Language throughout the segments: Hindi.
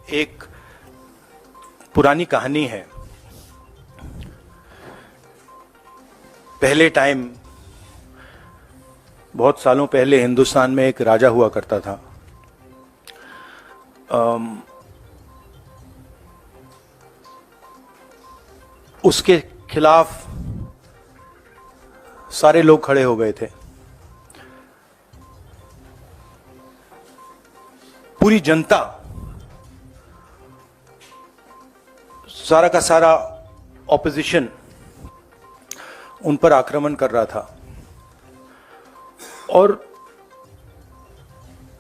एक पुरानी कहानी है। पहले टाइम, बहुत सालों पहले हिंदुस्तान में एक राजा हुआ करता था। उसके खिलाफ सारे लोग खड़े हो गए थे। पूरी जनता, सारा का सारा ऑपोजिशन उन पर आक्रमण कर रहा था और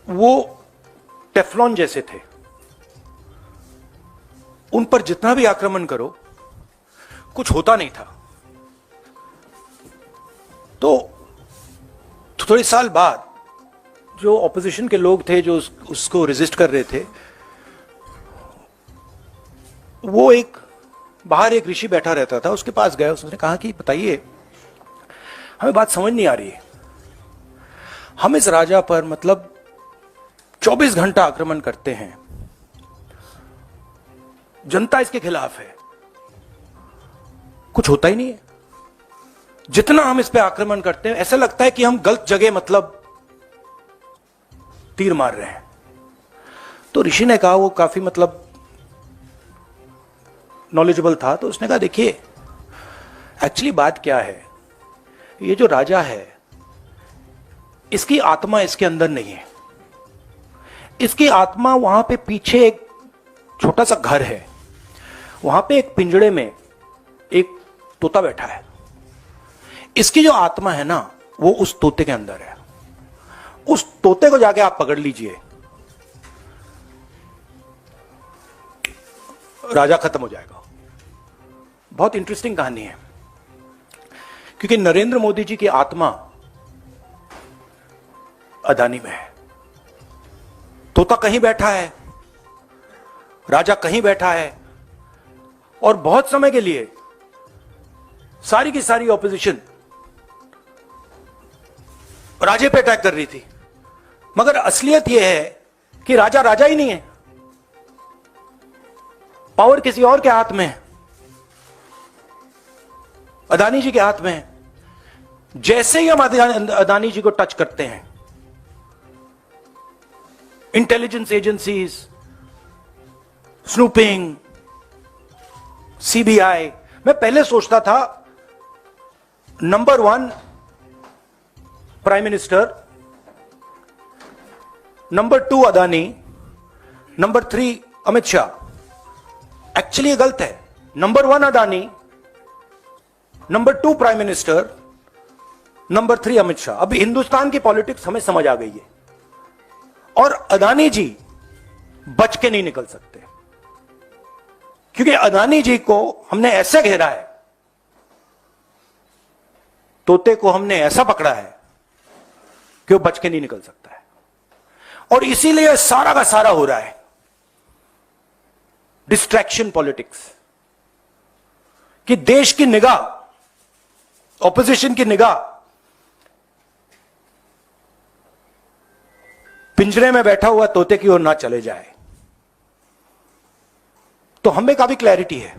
वो टेफ्लॉन जैसे थे। उन पर जितना भी आक्रमण करो कुछ होता नहीं था। तो थोड़े साल बाद जो ऑपोजिशन के लोग थे जो उसको रेजिस्ट कर रहे थे, वो बाहर एक ऋषि बैठा रहता था, उसके पास गए। उसने कहा कि बताइए, हमें बात समझ नहीं आ रही है। हम इस राजा पर 24 घंटा आक्रमण करते हैं, जनता इसके खिलाफ है, कुछ होता ही नहीं है। जितना हम इस पे आक्रमण करते हैं ऐसा लगता है कि हम गलत जगह तीर मार रहे हैं। तो ऋषि ने कहा, वो काफी नॉलेजेबल था, तो उसने कहा देखिए, एक्चुअली बात क्या है, ये जो राजा है इसकी आत्मा इसके अंदर नहीं है। इसकी आत्मा वहां पे पीछे एक छोटा सा घर है, वहां पे एक पिंजड़े में एक तोता बैठा है। इसकी जो आत्मा है ना, वो उस तोते के अंदर है। उस तोते को जाके आप पकड़ लीजिए, राजा खत्म हो जाएगा। बहुत इंटरेस्टिंग कहानी है, क्योंकि नरेंद्र मोदी जी की आत्मा अदानी में है। तोता कहीं बैठा है, राजा कहीं बैठा है, और बहुत समय के लिए सारी की सारी ऑपोजिशन राजे पे अटैक कर रही थी। मगर असलियत यह है कि राजा राजा ही नहीं है, पावर किसी और के हाथ में है, अदानी जी के हाथ में है। जैसे ही हम अदानी जी को टच करते हैं, इंटेलिजेंस एजेंसीज, स्नूपिंग, सीबीआई। मैं पहले सोचता था number 1 prime minister, number 2 Adani, number 3 Amit Shah. Actually ये गलत है। Number 1 Adani, number 2 prime minister, number 3 Amit Shah. अभी हिंदुस्तान की पॉलिटिक्स हमें समझ आ गई है, और अदानी जी बच के नहीं निकल सकते, क्योंकि अदानी जी को हमने ऐसे घेरा है, तोते को हमने ऐसा पकड़ा है कि वो बच के नहीं निकल सकता है। और इसीलिए सारा का सारा हो रहा है डिस्ट्रैक्शन पॉलिटिक्स, कि देश की निगाह, ऑपोजिशन की निगाह पिंजरे में बैठा हुआ तोते की ओर ना चले जाए। तो हमें काफी क्लैरिटी है